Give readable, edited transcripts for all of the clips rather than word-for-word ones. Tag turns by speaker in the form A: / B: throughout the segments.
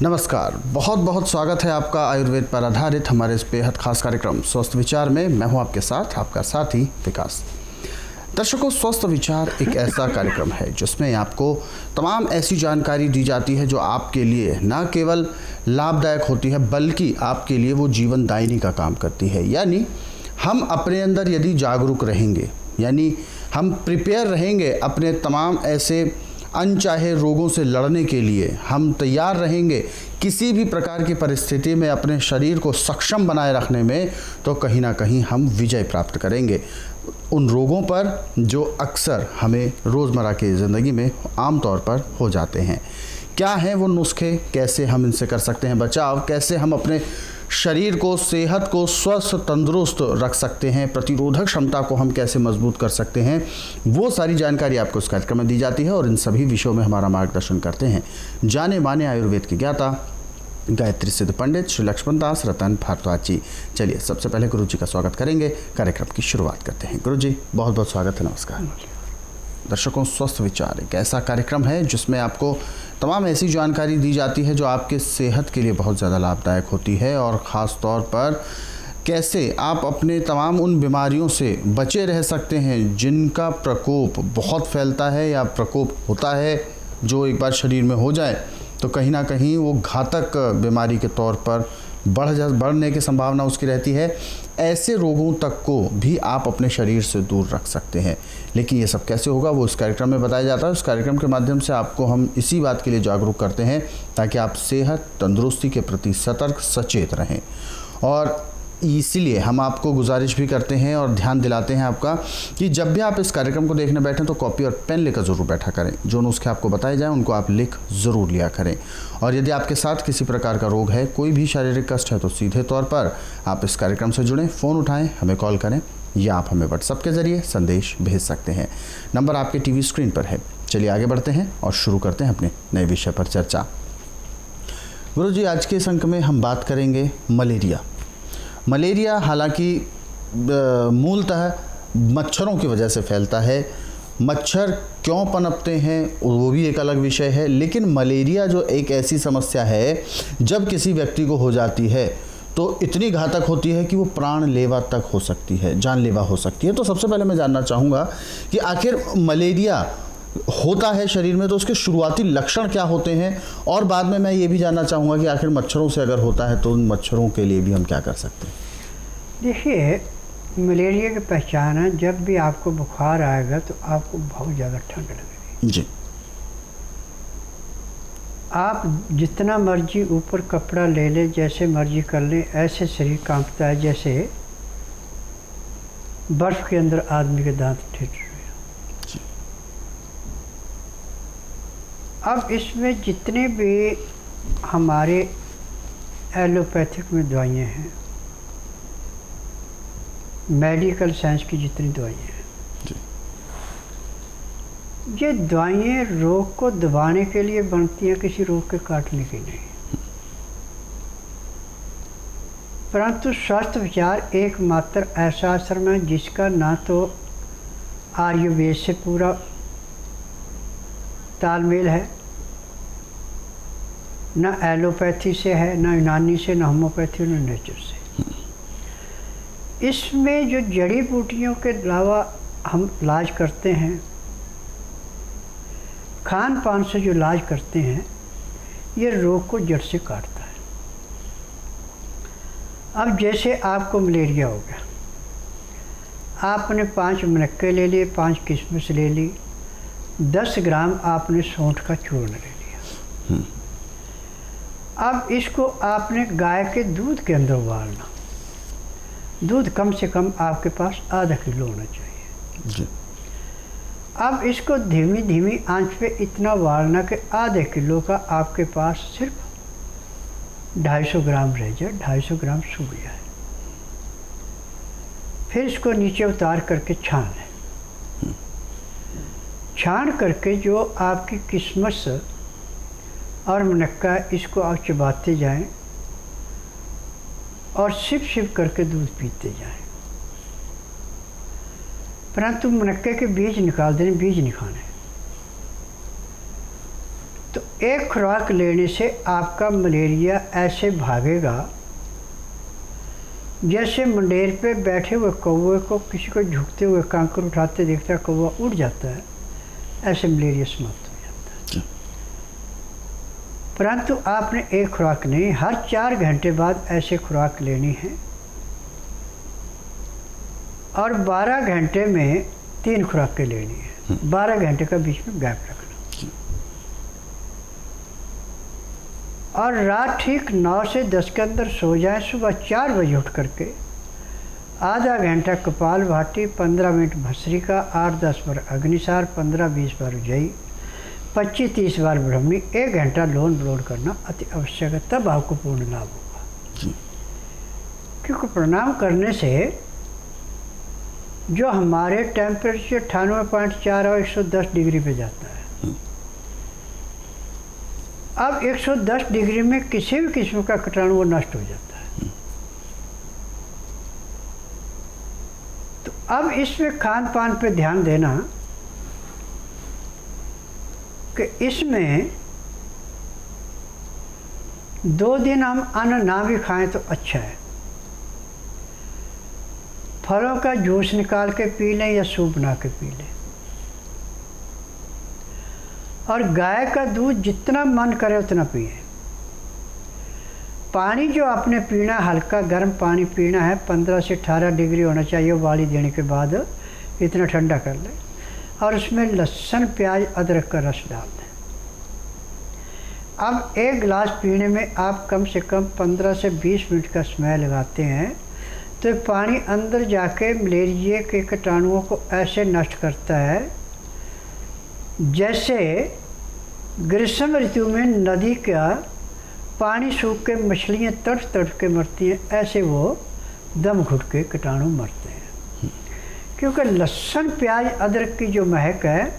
A: नमस्कार, बहुत बहुत स्वागत है आपका आयुर्वेद पर आधारित हमारे इस बेहद खास कार्यक्रम स्वस्थ विचार में। मैं हूं आपके साथ आपका साथी विकास। दर्शकों, स्वस्थ विचार एक ऐसा कार्यक्रम है जिसमें आपको तमाम ऐसी जानकारी दी जाती है जो आपके लिए न केवल लाभदायक होती है बल्कि आपके लिए वो जीवन दायिनी का काम करती है। यानी हम अपने अंदर यदि जागरूक रहेंगे, यानी हम प्रिपेयर रहेंगे अपने तमाम ऐसे अनचाहे रोगों से लड़ने के लिए, हम तैयार रहेंगे किसी भी प्रकार की परिस्थिति में अपने शरीर को सक्षम बनाए रखने में, तो कहीं ना कहीं हम विजय प्राप्त करेंगे उन रोगों पर जो अक्सर हमें रोज़मर्रा की ज़िंदगी में आम तौर पर हो जाते हैं। क्या हैं वो नुस्खे, कैसे हम इनसे कर सकते हैं बचाव, कैसे हम अपने शरीर को, सेहत को स्वस्थ तंदुरुस्त रख सकते हैं, प्रतिरोधक क्षमता को हम कैसे मजबूत कर सकते हैं, वो सारी जानकारी आपको इस कार्यक्रम में दी जाती है। और इन सभी विषयों में हमारा मार्गदर्शन करते हैं जाने माने आयुर्वेद के ज्ञाता गायत्री सिद्ध पंडित श्री लक्ष्मण दास रतन भारद्वाज जी। चलिए सबसे पहले गुरु जी का स्वागत करेंगे, कार्यक्रम की शुरुआत करते हैं। गुरु जी बहुत बहुत स्वागत है, नमस्कार। दर्शकों, स्वस्थ विचार एक ऐसा कार्यक्रम है जिसमें आपको तमाम ऐसी जानकारी दी जाती है जो आपके सेहत के लिए बहुत ज़्यादा लाभदायक होती है, और ख़ास तौर पर कैसे आप अपने तमाम उन बीमारियों से बचे रह सकते हैं जिनका प्रकोप बहुत फैलता है या प्रकोप होता है, जो एक बार शरीर में हो जाए तो कहीं ना कहीं वो घातक बीमारी के तौर पर बढ़ने की संभावना उसकी रहती है। ऐसे रोगों तक को भी आप अपने शरीर से दूर रख सकते हैं। लेकिन ये सब कैसे होगा वो इस कार्यक्रम में बताया जाता है। इस कार्यक्रम के माध्यम से आपको हम इसी बात के लिए जागरूक करते हैं ताकि आप सेहत तंदुरुस्ती के प्रति सतर्क सचेत रहें। और इसीलिए हम आपको गुजारिश भी करते हैं और ध्यान दिलाते हैं आपका कि जब भी आप इस कार्यक्रम को देखने बैठें तो कॉपी और पेन लेकर ज़रूर बैठा करें। जो नुस्खे आपको बताए जाएं उनको आप लिख ज़रूर लिया करें। और यदि आपके साथ किसी प्रकार का रोग है, कोई भी शारीरिक कष्ट है, तो सीधे तौर पर आप इस कार्यक्रम से जुड़ें, फ़ोन उठाएं, हमें कॉल करें या आप हमें व्हाट्सएप के ज़रिए संदेश भेज सकते हैं। नंबर आपके टीवी स्क्रीन पर है। चलिए आगे बढ़ते हैं और शुरू करते हैं अपने नए विषय पर चर्चा। गुरु जी, आज के इस अंक में हम बात करेंगे मलेरिया। हालांकि मूलतः मच्छरों की वजह से फैलता है। मच्छर क्यों पनपते हैं वो भी एक अलग विषय है, लेकिन मलेरिया जो एक ऐसी समस्या है जब किसी व्यक्ति को हो जाती है तो इतनी घातक होती है कि वो प्राणलेवा तक हो सकती है, जानलेवा हो सकती है। तो सबसे पहले मैं जानना चाहूँगा कि आखिर मलेरिया होता है शरीर में तो उसके शुरुआती लक्षण क्या होते हैं, और बाद में मैं ये भी जानना चाहूँगा कि आखिर मच्छरों से अगर होता है तो उन मच्छरों के लिए भी हम क्या कर सकते हैं।
B: देखिए, मलेरिया की पहचान है, जब भी आपको बुखार आएगा तो आपको बहुत ज़्यादा ठंड लगेगी
A: जी।
B: आप जितना मर्जी ऊपर कपड़ा ले लें, जैसे मर्जी कर लें, ऐसे शरीर कांपता है जैसे बर्फ़ के अंदर आदमी के दांत ठिठ रहे। अब इसमें जितने भी हमारे एलोपैथिक में दवाइयाँ हैं, मेडिकल साइंस की जितनी दवाइयाँ हैं, ये दवाइयाँ रोग को दबाने के लिए बनती हैं, किसी रोग के काटने की नहीं। परंतु स्वस्थ विचार एकमात्र ऐसा आश्रम है जिसका ना तो आयुर्वेद से पूरा तालमेल है, ना एलोपैथी से है, ना यूनानी से, ना होम्योपैथी, ना नेचर से। इसमें जो जड़ी बूटियों के अलावा हम इलाज करते हैं, खान पान से जो इलाज करते हैं, ये रोग को जड़ से काटता है। अब जैसे आपको मलेरिया हो गया, आपने 5 मुनक्के ले लिए, 5 किशमिश ले ली, 10 ग्राम आपने सौंठ का चूर्ण ले लिया। अब इसको आपने गाय के दूध के अंदर उबालना। दूध कम से कम आपके पास आधा किलो होना चाहिए जी। अब इसको धीमी धीमी आंच पे इतना उबालना कि आधे किलो का आपके पास सिर्फ 250 ग्राम रह जाए, 250 ग्राम सूख जाए। फिर इसको नीचे उतार करके छान लें। छान करके जो आपकी किशमिश और मुनक्का, इसको आप चबाते जाएं और सिप सिप करके दूध पीते जाएं। परंतु मुनक्के के बीज निकाल देने, बीज नहीं खाने। तो एक खुराक लेने से आपका मलेरिया ऐसे भागेगा जैसे मंडेर पे बैठे हुए कौवे को किसी को झुकते हुए कांकर उठाते देखता है, कौवा उड़ जाता है, ऐसे मलेरिया समाप्त हो जाता है। परंतु आपने एक खुराक नहीं, हर 4 घंटे बाद ऐसे खुराक लेनी है और 12 घंटे में 3 खुराकें लेनी है। 12 घंटे का बीच में गैप रखना और रात ठीक 9 से 10 के अंदर सो जाएं। सुबह 4 बजे उठ करके आधा घंटा कपाल भाती, 15 मिनट भस्त्रिका, 8-10 बार अग्निसार, 15-20 बार उज्जयी, 25-30 बार ब्रह्मी, 1 घंटा लोन ब्लोड करना अति आवश्यक है, तब आपको पूर्ण लाभ होगा। क्योंकि प्राणायाम करने से जो हमारे टेम्परेचर 98.4 और 110 डिग्री पे जाता है, अब 110 डिग्री में किसी भी किस्म का कीटाणु वो नष्ट हो जाता है। तो अब इसमें खान पान पे ध्यान देना कि इसमें 2 दिन हम अन्न ना भी खाएं तो अच्छा है। फलों का जूस निकाल के पी लें या सूप बना के पी लें और गाय का दूध जितना मन करे उतना पिए। पानी जो आपने पीना, हल्का गर्म पानी पीना है, 15 से 18 डिग्री होना चाहिए उबाली देने के बाद, इतना ठंडा कर लें और उसमें लहसुन, प्याज, अदरक का रस डाल दें। अब 1 गिलास पीने में आप कम से कम 15 से 20 मिनट का समय लगाते हैं तो पानी अंदर जाके मलेरिया के कीटाणुओं को ऐसे नष्ट करता है जैसे ग्रीष्म ऋतु में नदी का पानी सूख के मछलियाँ तड़प तड़प के मरती हैं, ऐसे वो दम घुट के कीटाणु मरते हैं। क्योंकि लहसुन, प्याज, अदरक की जो महक है,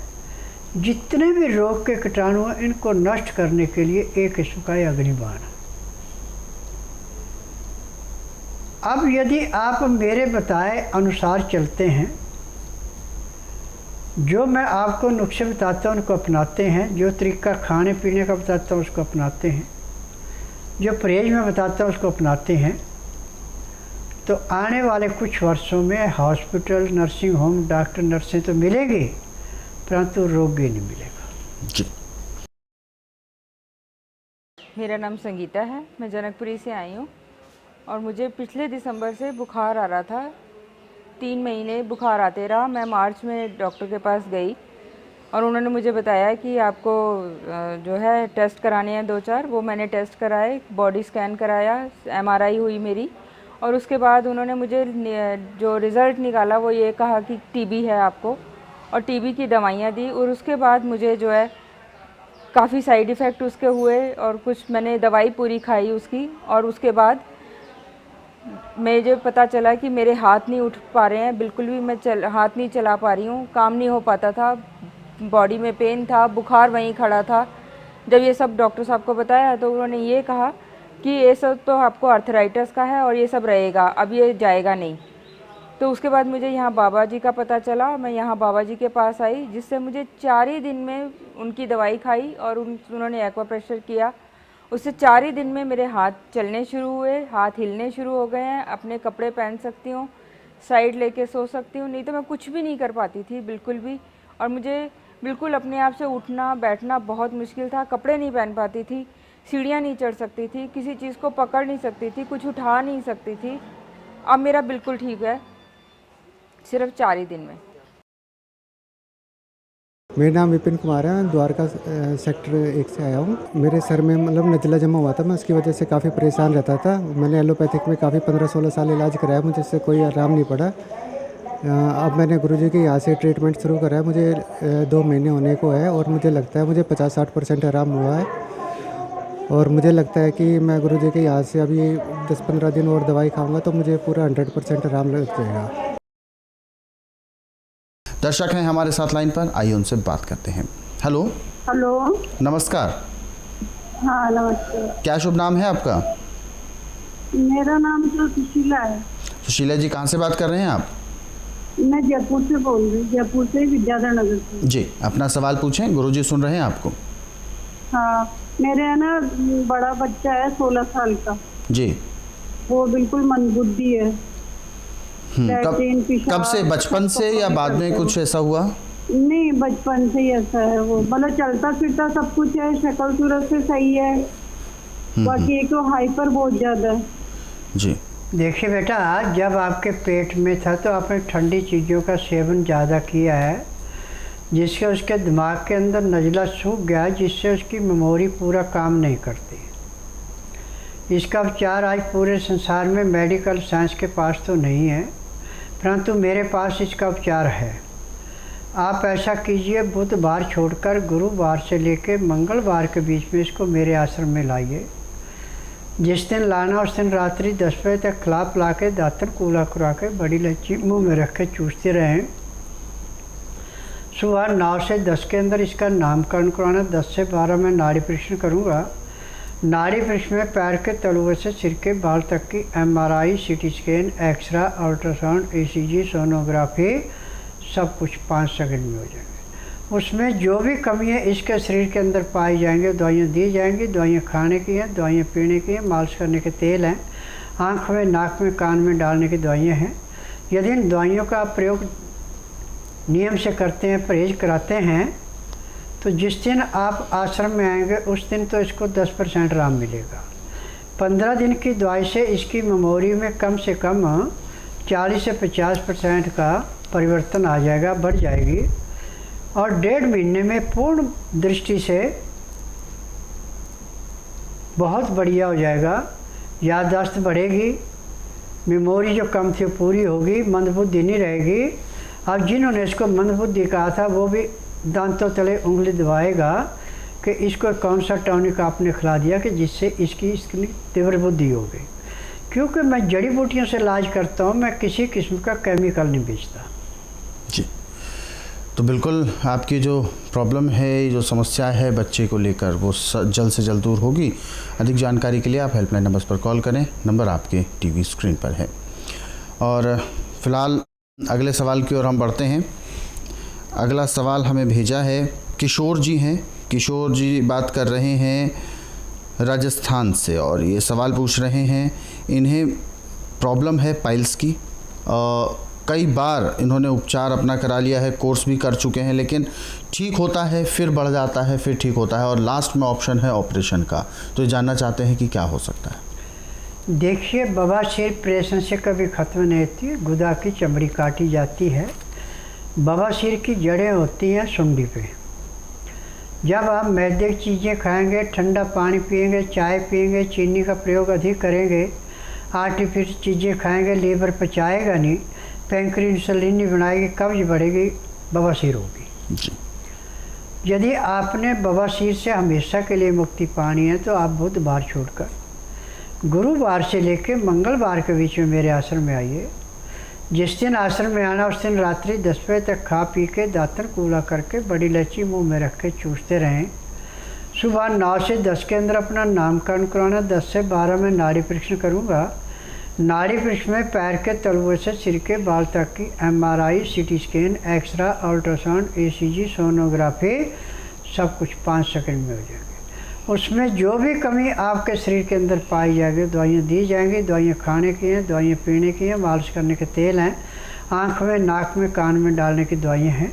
B: जितने भी रोग के कीटाणु हैं इनको नष्ट करने के लिए एक किस्म का अग्निबाण है। अब यदि आप मेरे बताए अनुसार चलते हैं, जो मैं आपको नुस्खे बताता हूँ उनको अपनाते हैं, जो तरीका खाने पीने का बताता हूँ उसको अपनाते हैं, जो परहेज में बताता हूँ उसको अपनाते हैं, तो आने वाले कुछ वर्षों में हॉस्पिटल, नर्सिंग होम, डॉक्टर, नर्सें तो मिलेंगे परंतु रोगी नहीं मिलेगा।
A: जी।
C: मेरा नाम संगीता है, मैं जनकपुरी से आई हूँ और मुझे पिछले दिसंबर से बुखार आ रहा था। 3 महीने बुखार आते रहा। मैं मार्च में डॉक्टर के पास गई और उन्होंने मुझे बताया कि आपको जो है टेस्ट कराने हैं 2-4। वो मैंने टेस्ट कराए, बॉडी स्कैन कराया, MRI हुई मेरी और उसके बाद उन्होंने मुझे जो रिज़ल्ट निकाला वो ये कहा कि TB है आपको और TB की दवाइयाँ दी। और उसके बाद मुझे जो है काफ़ी साइड इफ़ेक्ट उसके हुए और कुछ मैंने दवाई पूरी खाई उसकी और उसके बाद मुझे पता चला कि मेरे हाथ नहीं उठ पा रहे हैं, बिल्कुल भी मैं हाथ नहीं चला पा रही हूँ, काम नहीं हो पाता था, बॉडी में पेन था, बुखार वहीं खड़ा था। जब ये सब डॉक्टर साहब को बताया तो उन्होंने ये कहा कि ये सब तो आपको आर्थराइटिस का है और ये सब रहेगा, अब ये जाएगा नहीं। तो उसके बाद मुझे यहाँ बाबा जी का पता चला, मैं यहाँ बाबा जी के पास आई, जिससे मुझे 4 ही दिन में उनकी दवाई खाई और उन्होंने एक्वा प्रेशर किया। उससे 4 ही दिन में मेरे हाथ चलने शुरू हुए, हाथ हिलने शुरू हो गए हैं, अपने कपड़े पहन सकती हूँ, साइड लेके सो सकती हूँ, नहीं तो मैं कुछ भी नहीं कर पाती थी बिल्कुल भी। और मुझे बिल्कुल अपने आप से उठना बैठना बहुत मुश्किल था, कपड़े नहीं पहन पाती थी, सीढ़ियाँ नहीं चढ़ सकती थी, किसी चीज़ को पकड़ नहीं सकती थी, कुछ उठा नहीं सकती थी। अब मेरा बिल्कुल ठीक है, सिर्फ 4 ही दिन में।
D: मेरा नाम विपिन कुमार है, द्वारका सेक्टर 1 से आया हूँ। मेरे सर में मतलब नज़ला जमा हुआ था, मैं उसकी वजह से काफ़ी परेशान रहता था। मैंने एलोपैथिक में काफ़ी 15-16 साल इलाज कराया, मुझे इससे कोई आराम नहीं पड़ा। अब मैंने गुरुजी के यहाँ से ट्रीटमेंट शुरू करा है, मुझे 2 महीने होने को है और मुझे लगता है मुझे 50-60% आराम हुआ है। और मुझे लगता है कि मैं गुरुजी के यहाँ से अभी 10-15 दिन और दवाई खाऊँगा तो मुझे पूरा 100% आराम लग जाएगा।
A: दर्शक हैं हमारे साथ लाइन पर, आइए उनसे बात करते हैं। हेलो।
E: हेलो,
A: नमस्कार।
E: हाँ नमस्ते।
A: क्या शुभ नाम है आपका?
E: मेरा नाम तो सुशीला है।
A: सुशीला जी, कहाँ से बात कर रहे हैं आप?
E: मैं जयपुर से बोल रही हूँ, जयपुर से, विद्याधर नगर से।
A: जी, अपना सवाल पूछें, गुरुजी सुन रहे हैं आपको।
E: हाँ, मेरे है ना बड़ा बच्चा है 16 साल का,
A: जी।
E: वो बिल्कुल मंदबुद्धि है। लैट्रिन,
A: कब
E: पेशाब,
A: से, बचपन से या बाद में कुछ ऐसा हुआ?
E: नहीं, बचपन से ही ऐसा है वो। मतलब चलता फिरता सब कुछ है, शक्ल सूरत से सही है, बाकी एक तो हाइपर बहुत ज्यादा है।
A: जी।
B: देखिए बेटा, जब आपके पेट में था तो आपने ठंडी चीज़ों का सेवन ज़्यादा किया है, जिससे उसके दिमाग के अंदर नज़ला सूख गया, जिससे उसकी मेमोरी पूरा काम नहीं करती। इसका उपचार आज पूरे संसार में मेडिकल साइंस के पास तो नहीं है, परंतु मेरे पास इसका उपचार है। आप ऐसा कीजिए, बुधवार छोड़कर गुरुवार से लेकर मंगलवार के बीच में इसको मेरे आश्रम में लाइए। जिस दिन लाना उस दिन रात्रि 10 बजे तक खिला पिला के, दातन कूला खुरा के, बड़ी इलायची मुँह में रख के चूसते रहें। सुबह 9 से 10 के अंदर इसका नामकरण कराना। 10 से 12 में नाड़ी परीक्षण करूँगा। नाड़ी परीक्षण में पैर के तलुए से सिर के बाल तक की MRI, CT scan, x ray, ultrasound, ECG, sonography सब कुछ 5 सेकंड में हो जाएंगे। उसमें जो भी कमी है इसके शरीर के अंदर पाई जाएंगे, दवाइयाँ दी जाएंगी। दवाइयाँ खाने की हैं, दवाइयाँ पीने की हैं, मालिश करने के तेल हैं, आँख में, नाक में, कान में डालने की दवाइयाँ हैं। यदि इन दवाइयों का प्रयोग नियम से करते हैं, परहेज कराते हैं, तो जिस दिन आप आश्रम में आएंगे उस दिन तो इसको 10% आराम मिलेगा। 15 दिन की दवाई से इसकी मेमोरी में कम से कम 40 से 50% का परिवर्तन आ जाएगा, बढ़ जाएगी। और 1.5 महीने में पूर्ण दृष्टि से बहुत बढ़िया हो जाएगा। याददाश्त बढ़ेगी, मेमोरी जो कम थी वो पूरी होगी, मंदबुद्धि नहीं रहेगी। अब जिन्होंने इसको मंदबुद्धि कहा था वो भी दांतों तले उंगली दबाएगा कि इसको कौन सा टॉनिक आपने खिला दिया कि जिससे इसकी तीव्र बुद्धि हो गई। क्योंकि मैं जड़ी बूटियों से इलाज करता हूँ, मैं किसी किस्म का केमिकल नहीं बेचता।
A: जी, तो बिल्कुल आपकी जो प्रॉब्लम है, जो समस्या है बच्चे को लेकर, वो जल्द से जल्द दूर होगी। अधिक जानकारी के लिए आप हेल्पलाइन नंबर्स पर कॉल करें, नंबर आपके टीवी स्क्रीन पर है। और फिलहाल अगले सवाल की ओर हम बढ़ते हैं। अगला सवाल हमें भेजा है, किशोर जी हैं। किशोर जी बात कर रहे हैं राजस्थान से और ये सवाल पूछ रहे हैं, इन्हें प्रॉब्लम है पाइल्स की। कई बार इन्होंने उपचार अपना करा लिया है, कोर्स भी कर चुके हैं, लेकिन ठीक होता है, फिर बढ़ जाता है, फिर ठीक होता है और लास्ट में ऑप्शन है ऑपरेशन का। तो ये जानना चाहते हैं कि क्या हो सकता है।
B: देखिए, बवासीर ऑपरेशन से कभी ख़त्म नहीं होती। गुदा की चमड़ी काटी जाती है। बवासीर की जड़ें होती हैं सुंडी पे। जब आप मैदे की चीज़ें खाएंगे, ठंडा पानी पिएंगे, चाय पिएंगे, चीनी का प्रयोग अधिक करेंगे, आर्टिफिशियल चीज़ें खाएंगे, लीवर पचाएगा नहीं, पैंक्रियास इंसुलिन नहीं बनाएगी, कब्ज बढ़ेगी, बवासीर होगी।
A: जी।
B: यदि आपने बवासीर से हमेशा के लिए मुक्ति पानी है तो आप बुधवार छोड़कर गुरुवार से लेकर मंगलवार के बीच में मेरे आश्रम में आइए। जिस दिन आश्रम में आना उस दिन रात्रि 10 बजे तक खा पी के, दातन कूला करके, बड़ी इलायची मुंह में रख के चूसते रहें। सुबह 9 से 10 के अंदर अपना नामकरण कराना। 10 से 12 में नाड़ी परीक्षण करूँगा। नाड़ी परीक्षण में पैर के तलुए से सिर के बाल तक की MRI, CT scan, x ray, ultrasound, ECG, sonography सब कुछ 5 सेकंड में हो जाएगी। उसमें जो भी कमी आपके शरीर के अंदर पाई जाएगी, दवाइयाँ दी जाएंगी। दवाइयाँ खाने की हैं, दवाइयाँ पीने की हैं, मालिश करने के तेल हैं, आँख में, नाक में, कान में डालने की दवाइयाँ हैं।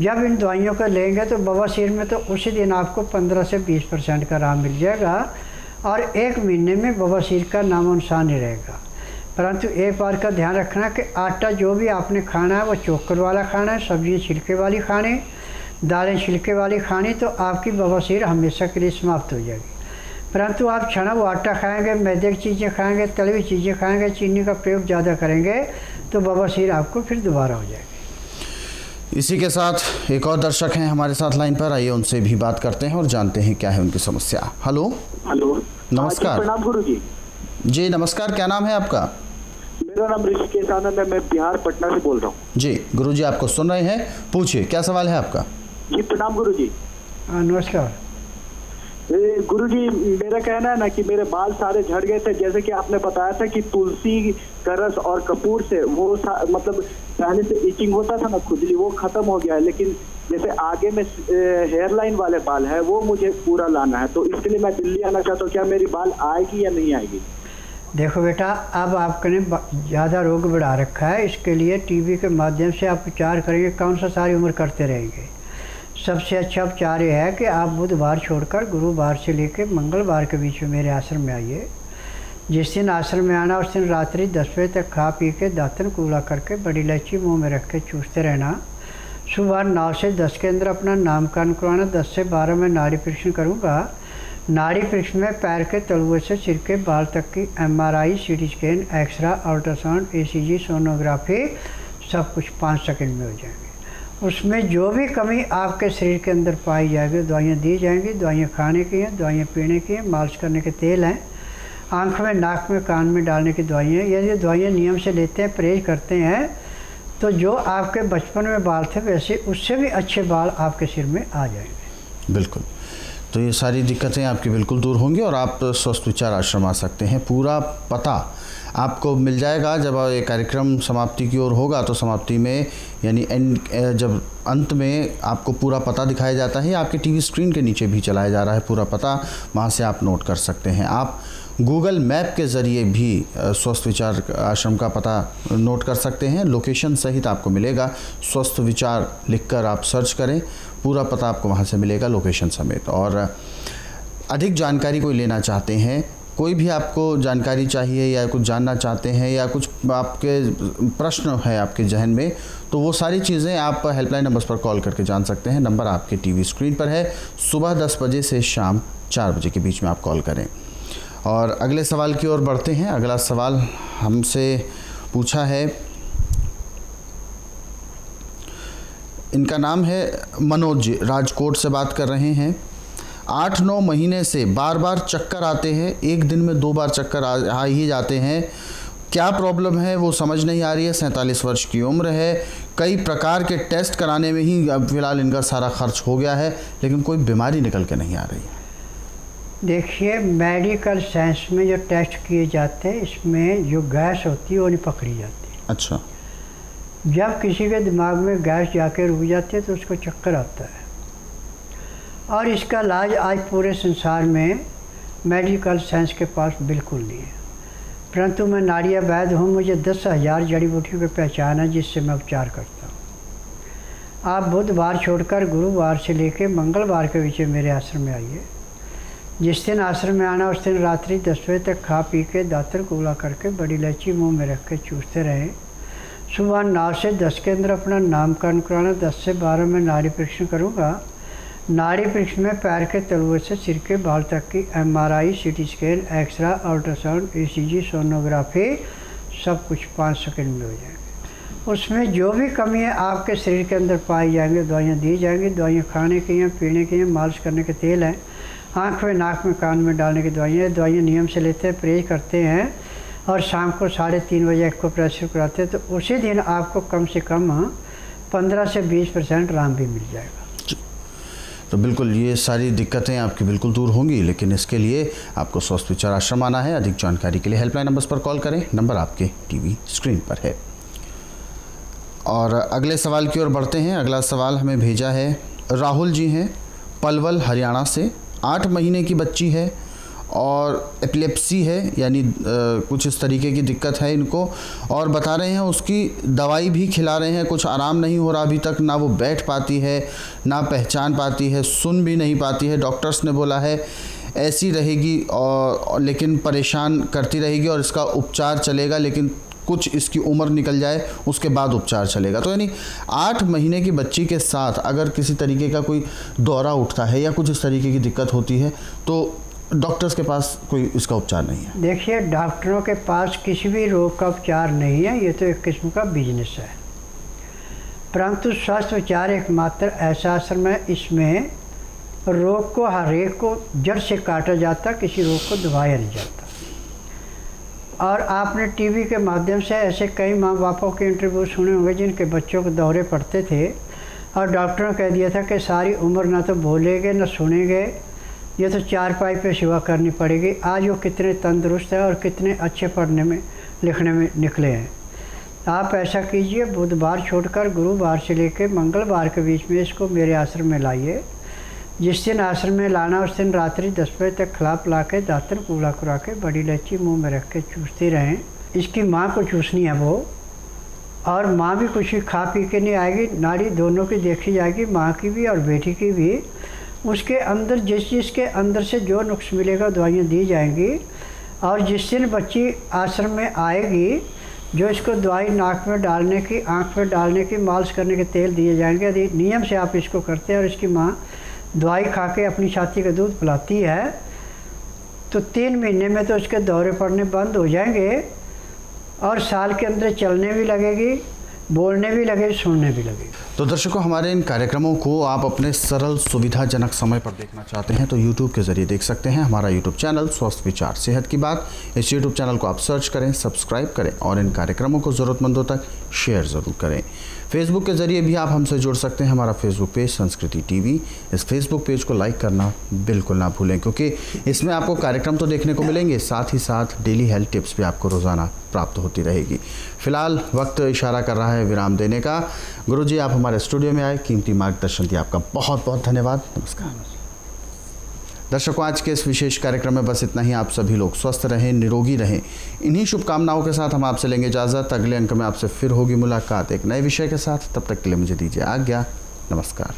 B: जब इन दवाइयों को लेंगे तो बवासीर में तो उसी दिन आपको 15 से 20% का आराम मिल जाएगा और 1 महीने में बवासीर का नामो निशान नहीं रहेगा। परंतु एक बार का ध्यान रखना कि आटा जो भी आपने खाना है वो चोकर वाला खाना है, सब्जियाँ छिलके वाली खानी, दालें छिलके वाली खानी, तो आपकी बवासीर हमेशा के लिए समाप्त हो जाएगी। परंतु आप छना वो आटा खाएंगे, मैदे की चीज़ें खाएंगे, तली हुई चीज़ें खाएंगे, चीनी का प्रयोग ज़्यादा करेंगे तो बवासीर आपको फिर दोबारा हो जाएगी।
A: इसी के साथ एक और दर्शक हैं हमारे साथ लाइन पर, आइए उनसे भी बात करते हैं और जानते हैं क्या है उनकी समस्या। हेलो।
F: हेलो,
A: नमस्कार।
F: प्रणाम गुरु जी।
A: जी नमस्कार, क्या नाम है आपका?
F: मेरा नाम ऋषिकेश आनंद है, मैं बिहार पटना से बोल रहा हूँ।
A: जी गुरुजी आपको सुन रहे हैं, पूछिए क्या सवाल है आपका।
F: जी प्रणाम गुरु जी।
B: नमस्कार।
F: गुरुजी, मेरा कहना है ना कि मेरे बाल सारे झड़ गए थे। जैसे कि आपने बताया था कि तुलसी का रस और कपूर से वो मतलब पहले से इचिंग होता था ना, खुजली, वो खत्म हो गया है। लेकिन जैसे आगे में हेयरलाइन वाले बाल है वो मुझे पूरा लाना है, तो इसके लिए मैं दिल्ली आना चाहता हूँ, क्या मेरी बाल आएगी या नहीं आएगी?
B: देखो बेटा, अब आपने ज़्यादा रोग बढ़ा रखा है, इसके लिए टीबी के माध्यम से आप उपचार करेंगे, कौन सा सारी उम्र करते रहेंगे। सबसे अच्छा उपचार ये है कि आप बुधवार छोड़कर गुरुवार से लेकर मंगलवार के बीच में मेरे आश्रम में आइए। जिस दिन आश्रम में आना उस दिन रात्रि 10 बजे तक खा पी के दातन कूला करके बड़ी इलायची मुंह में रख के चूसते रहना। सुबह 9 से 10 के अंदर अपना नामकरण करवाना। 10 से 12 में नाड़ी परीक्षण करूँगा। नाड़ी परीक्षण में पैर के तलुए से सिर के बाल तक की MRI, CT scan, x ray, ultrasound, ECG, sonography सब कुछ 5 सेकंड में हो जाएंगे। उसमें जो भी कमी आपके शरीर के अंदर पाई जाएगी दवाइयाँ दी जाएंगी। दवाइयाँ खाने की हैं, दवाइयाँ पीने की हैं, मालिश करने के तेल हैं, आँख में, नाक में, कान में डालने की दवाइयाँ। यदि दवाइयाँ नियम से लेते हैं, परहेज करते हैं, तो जो आपके बचपन में बाल थे वैसे उससे भी अच्छे बाल आपके सिर में आ जाएंगे।
A: बिल्कुल, तो ये सारी दिक्कतें आपकी बिल्कुल दूर होंगी और आप स्वस्थ विचार आश्रम आ सकते हैं। पूरा पता आपको मिल जाएगा जब ये कार्यक्रम समाप्ति की ओर होगा, तो समाप्ति में यानी जब अंत में आपको पूरा पता दिखाया जाता है, आपके टीवी स्क्रीन के नीचे भी चलाया जा रहा है पूरा पता, वहाँ से आप नोट कर सकते हैं। आप गूगल मैप के ज़रिए भी स्वस्थ विचार आश्रम का पता नोट कर सकते हैं, लोकेशन सहित आपको मिलेगा। स्वस्थ विचार लिखकर आप सर्च करें, पूरा पता आपको वहाँ से मिलेगा लोकेशन समेत। और अधिक जानकारी कोई लेना चाहते हैं, कोई भी आपको जानकारी चाहिए या कुछ जानना चाहते हैं या कुछ आपके प्रश्न है आपके जहन में, तो वो सारी चीज़ें आप हेल्पलाइन नंबर्स पर कॉल करके जान सकते हैं। नंबर आपके टीवी स्क्रीन पर है। सुबह 10 बजे से शाम 4 बजे के बीच में आप कॉल करें। और अगले सवाल की ओर बढ़ते हैं। अगला सवाल हमसे पूछा है, इनका नाम है मनोज जी, राजकोट से बात कर रहे हैं। 8-9 महीने से बार बार चक्कर आते हैं, एक दिन में 2 बार चक्कर आ ही जाते हैं। क्या प्रॉब्लम है वो समझ नहीं आ रही है। 47 वर्ष की उम्र है, कई प्रकार के टेस्ट कराने में ही अब फिलहाल इनका सारा खर्च हो गया है, लेकिन कोई बीमारी निकल के नहीं आ रही है।
B: देखिए, मेडिकल साइंस में जो टेस्ट किए जाते हैं इसमें जो गैस होती है वो नहीं पकड़ी जाती।
A: अच्छा।
B: जब किसी के दिमाग में गैस जाके रुक जाती है तो उसको चक्कर आता है, और इसका इलाज आज पूरे संसार में मेडिकल साइंस के पास बिल्कुल नहीं है। परंतु मैं नाड़िया वैद्य हूँ, मुझे 10,000 जड़ी बूटियों की पहचान है जिससे मैं उपचार करता हूँ। आप बुधवार छोड़कर गुरुवार से लेकर मंगलवार के बीच में मेरे आश्रम में आइए। जिस दिन आश्रम में आना उस दिन रात्रि 10 बजे तक खा पी के दातन कूला करके बड़ी इलायची मुंह में रख के चूसते रहें। सुबह 9 से 10 के अंदर अपना नामकरण कराना। 10 से 12 में नाड़ी परीक्षण करूँगा। नाड़ी परीक्षण में पैर के तलुए से सिर के बाल तक की MRI, CT scan, x ray, ultrasound, ECG, sonography सब कुछ 5 सेकंड में हो जाएंगे। उसमें जो भी कमी है आपके शरीर के अंदर पाई जाएंगे दवाइयाँ दी जाएंगी। दवाइयाँ खाने की हैं, पीने की हैं, मालिश करने के तेल हैं, आँख में, नाक में, कान में डालने की दवाइयाँ नियम से लेते हैं, परहेज करते हैं, और शाम को 3:30 बजे एक्को प्रेशर कराते हैं, तो उसी दिन आपको कम से कम 15 से 20% आराम भी मिल जाएगा।
A: तो बिल्कुल ये सारी दिक्कतें आपकी बिल्कुल दूर होंगी, लेकिन इसके लिए आपको स्वस्थ विचार आश्रम आना है। अधिक जानकारी के लिए हेल्पलाइन नंबर्स पर कॉल करें, नंबर आपके टीवी स्क्रीन पर है। और अगले सवाल की ओर बढ़ते हैं। अगला सवाल हमें भेजा है राहुल जी हैं, पलवल हरियाणा से। 8 महीने की बच्ची है और एपिलेप्सी है, यानी कुछ इस तरीके की दिक्कत है इनको, और बता रहे हैं उसकी दवाई भी खिला रहे हैं, कुछ आराम नहीं हो रहा अभी तक। ना वो बैठ पाती है, ना पहचान पाती है, सुन भी नहीं पाती है। डॉक्टर्स ने बोला है ऐसी रहेगी और लेकिन परेशान करती रहेगी और इसका उपचार चलेगा, लेकिन कुछ इसकी उम्र निकल जाए उसके बाद उपचार चलेगा। तो यानी 8 महीने की बच्ची के साथ अगर किसी तरीके का कोई दौरा उठता है या कुछ इस तरीके की दिक्कत होती है तो डॉक्टर्स के पास कोई इसका उपचार नहीं है।
B: देखिए, डॉक्टरों के पास किसी भी रोग का उपचार नहीं है, ये तो एक किस्म का बिजनेस है। परंतु स्वास्थ्य विचार एकमात्र ऐसा आश्रम है, इसमें रोग को हर एक को जड़ से काटा जाता, किसी रोग को दबाया नहीं जाता। और आपने टीवी के माध्यम से ऐसे कई माँ बापों के इंटरव्यू सुने होंगे जिनके बच्चों को दौरे पड़ते थे और डॉक्टरों ने कह दिया था कि सारी उम्र ना तो बोलेंगे ना सुनेंगे, ये तो चारपाई पे सेवा करनी पड़ेगी। आज वो कितने तंदुरुस्त है और कितने अच्छे पढ़ने में लिखने में निकले हैं। आप ऐसा कीजिए, बुधवार छोड़कर गुरुवार से लेकर मंगलवार के बीच में इसको मेरे आश्रम में लाइए। जिस दिन आश्रम में लाना उस दिन रात्रि 10 बजे तक खिला पिला के दातन कूड़ा करा के बड़ी इलायची मुंह में रख के चूसते रहें। इसकी माँ को चूसनी है वो, और माँ भी कुछ खा पी के नहीं आएगी, नाड़ी दोनों की देखी जाएगी, माँ की भी और बेटी की भी। उसके अंदर जिसके अंदर से जो नुक्स मिलेगा दवाइयाँ दी जाएंगी। और जिस दिन बच्ची आश्रम में आएगी, जो इसको दवाई नाक में डालने की, आँख में डालने की, मालिश करने के तेल दिए जाएंगे। यदि नियम से आप इसको करते हैं और इसकी माँ दवाई खा के अपनी छाती का दूध पिलाती है तो 3 महीने में तो उसके दौरे पड़ने बंद हो जाएंगे और साल के अंदर चलने भी लगेगी, बोलने भी लगेगी, सुनने भी लगेगी।
A: तो दर्शकों, हमारे इन कार्यक्रमों को आप अपने सरल सुविधाजनक समय पर देखना चाहते हैं तो YouTube के जरिए देख सकते हैं। हमारा YouTube चैनल स्वस्थ विचार सेहत की बात, इस YouTube चैनल को आप सर्च करें, सब्सक्राइब करें और इन कार्यक्रमों को ज़रूरतमंदों तक शेयर ज़रूर करें। फेसबुक के ज़रिए भी आप हमसे जुड़ सकते हैं। हमारा फेसबुक पेज संस्कृति टीवी, इस फेसबुक पेज को लाइक करना बिल्कुल ना भूलें, क्योंकि इसमें आपको कार्यक्रम तो देखने को मिलेंगे, साथ ही साथ डेली हेल्थ टिप्स भी आपको रोज़ाना प्राप्त होती रहेगी। फिलहाल वक्त इशारा कर रहा है विराम देने का। गुरुजी, आप हमारे स्टूडियो में आए, कीमती मार्गदर्शन दिया, आपका बहुत बहुत धन्यवाद। नमस्कार। दर्शकों, आज के इस विशेष कार्यक्रम में बस इतना ही। आप सभी लोग स्वस्थ रहें, निरोगी रहें, इन्हीं शुभकामनाओं के साथ हम आपसे लेंगे इजाज़त। अगले अंक में आपसे फिर होगी मुलाकात एक नए विषय के साथ। तब तक के लिए मुझे दीजिए आज्ञा। नमस्कार।